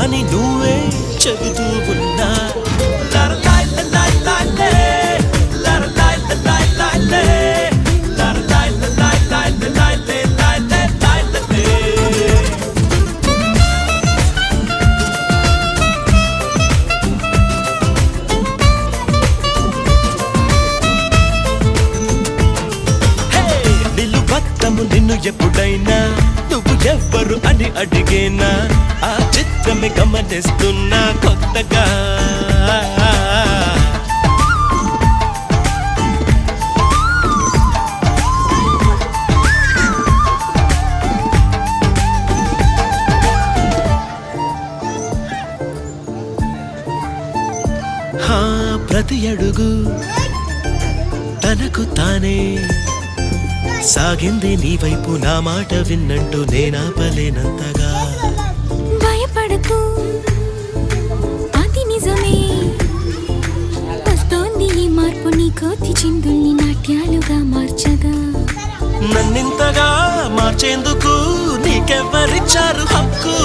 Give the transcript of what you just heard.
అని నువ్వే చెబుతూ ఉన్నా నిన్ను ఎప్పుడైనా నువ్వు ఎవ్వరు అని అడిగేనా ఆ చిత్రమే గమనిస్తున్నా కొత్తగా ప్రతి అడుగు తనకు తానే సాగింది నీ వైపు నా మాట విన్నంటూ నేనాపలేనంతగా భయపడకు అది నిజమే వస్తోంది ఈ మార్పు నీ కోతి చిందుల్ని నాట్యాలుగా మార్చగా నన్నింతగా మార్చేందుకు నీకెవ్వరిచ్చారు హక్కు